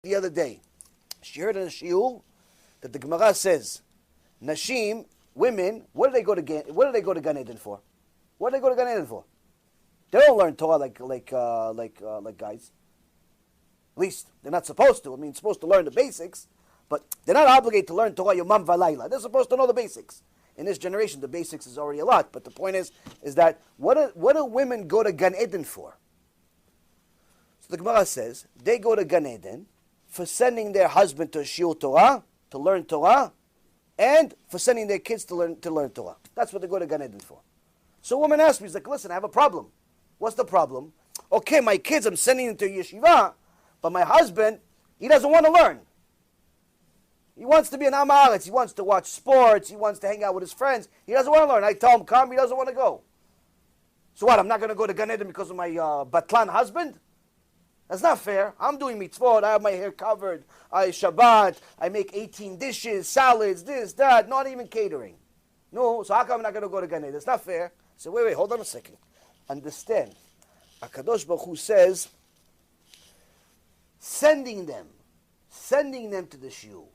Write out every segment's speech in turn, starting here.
the other day. She heard in a shiur that the Gemara says, Nashim, women, what do they go to Gan Eden for? What do they go to Gan Eden for? They don't learn Torah like guys. At least they're not supposed to. I mean, supposed to learn the basics, but they're not obligated to learn Torah Yomam Valayla. They're supposed to know the basics. In this generation, the basics is already a lot. But the point is that what do women go to Gan Eden for? So the Gemara says they go to Gan Eden for sending their husband to Shiur Torah, to learn Torah, and for sending their kids to learn Torah. That's what they go to Gan Eden for. So a woman asked me, she's like, listen, I have a problem. What's the problem? Okay, my kids, I'm sending them to yeshiva, but my husband, he doesn't want to learn. He wants to be an amaretz. He wants to watch sports. He wants to hang out with his friends. He doesn't want to learn. I tell him, come, he doesn't want to go. So what, I'm not going to go to Gan Eden because of my Batlan husband? That's not fair. I'm doing mitzvot. I have my hair covered. I Shabbat. I make 18 dishes, salads, this, that, not even catering. No, so how come I'm not going to go to Gan Eden? It's not fair. So wait, hold on a second. Understand. HaKadosh Baruch Hu says, sending them to the shiur,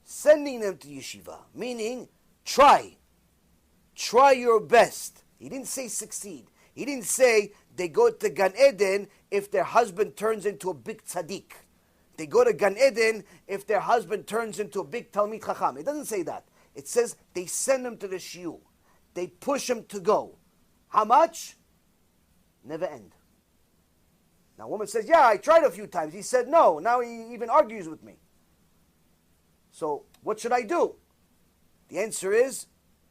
sending them to yeshiva, meaning try your best. He didn't say succeed. He didn't say they go to Gan Eden if their husband turns into a big tzaddik. They go to Gan Eden if their husband turns into a big Talmid Chacham. It doesn't say that. It says they send them to the shiur. They push them to go. How much? Never end. Now, a woman says, yeah, I tried a few times. He said no. Now he even argues with me. So, what should I do? The answer is,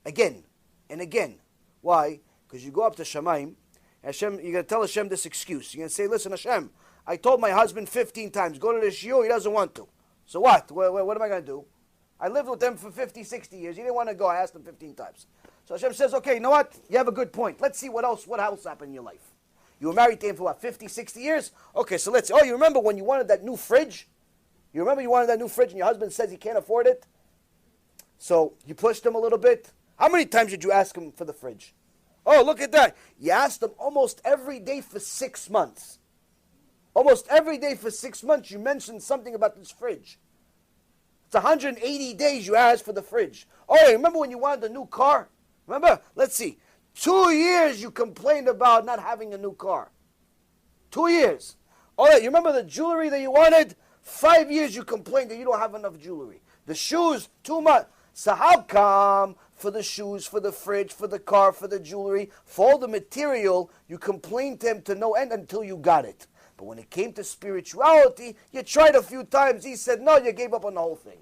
again and again. Why? Because you go up to Shamayim, Hashem, you're going to tell Hashem this excuse. You're going to say, listen, Hashem, I told my husband 15 times, go to the shiur, he doesn't want to. So what? What am I going to do? I lived with him for 50, 60 years. He didn't want to go. I asked him 15 times. So Hashem says, okay, you know what? You have a good point. Let's see what else happened in your life. You were married to him for what, 50, 60 years? Okay, so let's see. Oh, you remember when you wanted that new fridge? You remember you wanted that new fridge and your husband says he can't afford it? So you pushed him a little bit. How many times did you ask him for the fridge? Oh, look at that. You asked him almost every day for 6 months. Almost every day for 6 months you mentioned something about this fridge. It's 180 days you asked for the fridge. Oh, remember when you wanted a new car? Remember? Let's see. 2 years you complained about not having a new car. 2 years. Oh, you remember the jewelry that you wanted? 5 years you complained that you don't have enough jewelry. The shoes, 2 months. So how come for the shoes, for the fridge, for the car, for the jewelry, for all the material, you complained to him to no end until you got it? But when it came to spirituality, you tried a few times. He said, no, you gave up on the whole thing.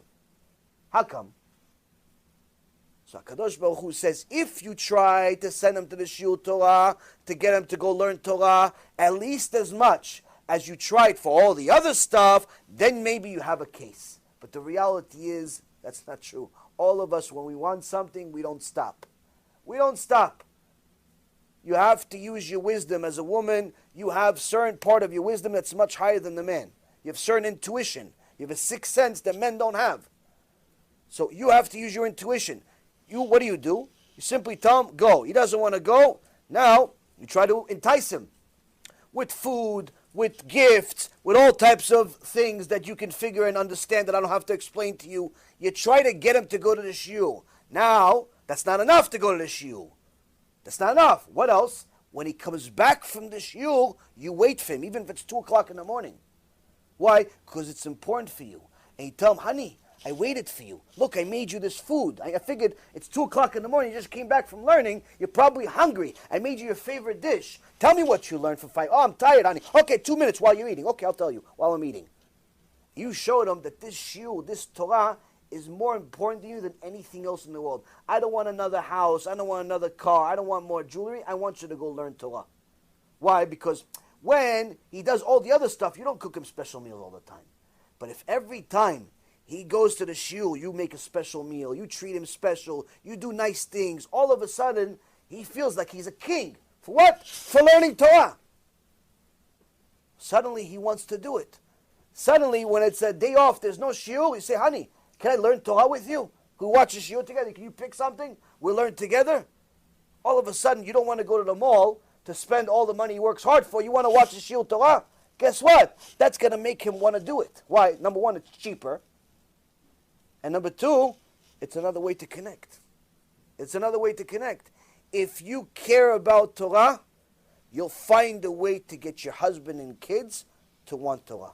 How come? So HaKadosh Baruch Hu says, if you try to send him to the Shiur Torah, to get him to go learn Torah, at least as much as you tried for all the other stuff, then maybe you have a case. But the reality is, that's not true. All of us, when we want something, we don't stop. We don't stop. You have to use your wisdom. As a woman, you have certain part of your wisdom that's much higher than the man. You have certain intuition. You have a sixth sense that men don't have. So you have to use your intuition. What do? You simply tell him, go. He doesn't want to go. Now, you try to entice him with food, with gifts, with all types of things that you can figure and understand that I don't have to explain to you. You try to get him to go to the shiur. Now, that's not enough to go to the shiur. That's not enough. What else? When he comes back from the shiur, you wait for him, even if it's 2 o'clock in the morning. Why? Because it's important for you. And you tell him, honey, I waited for you. Look, I made you this food. I figured it's 2 o'clock in the morning. You just came back from learning. You're probably hungry. I made you your favorite dish. Tell me what you learned for 5. Oh, I'm tired, honey. Okay, 2 minutes while you're eating. Okay, I'll tell you while I'm eating. You showed them that this shiur, this Torah, is more important to you than anything else in the world. I don't want another house. I don't want another car. I don't want more jewelry. I want you to go learn Torah. Why? Because when he does all the other stuff, you don't cook him special meals all the time. But if every time he goes to the shiur, you make a special meal, you treat him special, you do nice things, all of a sudden, he feels like he's a king. For what? For learning Torah. Suddenly, he wants to do it. Suddenly, when it's a day off, there's no shiur, you say, honey, can I learn Torah with you? Can we watch the shiur together? Can you pick something? We'll learn together. All of a sudden, you don't want to go to the mall to spend all the money he works hard for. You want to watch the shiur Torah? guess what? That's going to make him want to do it. Why? Number one, it's cheaper. And number two, it's another way to connect. It's another way to connect. If you care about Torah, you'll find a way to get your husband and kids to want Torah.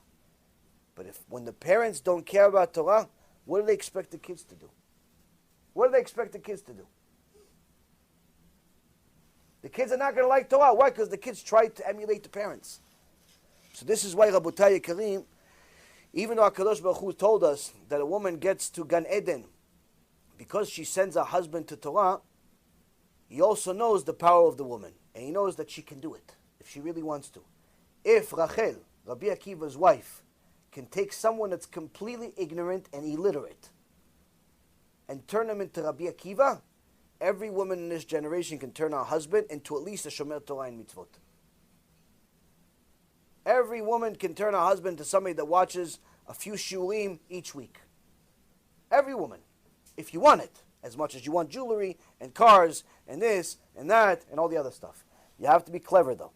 But when the parents don't care about Torah, what do they expect the kids to do? What do they expect the kids to do? The kids are not going to like Torah. Why? Because the kids try to emulate the parents. So this is why Rabotai Karim, even though HaKadosh Baruch Hu told us that a woman gets to Gan Eden because she sends her husband to Torah, he also knows the power of the woman. And he knows that she can do it if she really wants to. If Rachel, Rabbi Akiva's wife, can take someone that's completely ignorant and illiterate and turn him into Rabbi Akiva, every woman in this generation can turn her husband into at least a Shomer Torah and Mitzvot. Every woman can turn her husband to somebody that watches a few shiurim each week. Every woman, if you want it, as much as you want jewelry and cars and this and that and all the other stuff. You have to be clever though.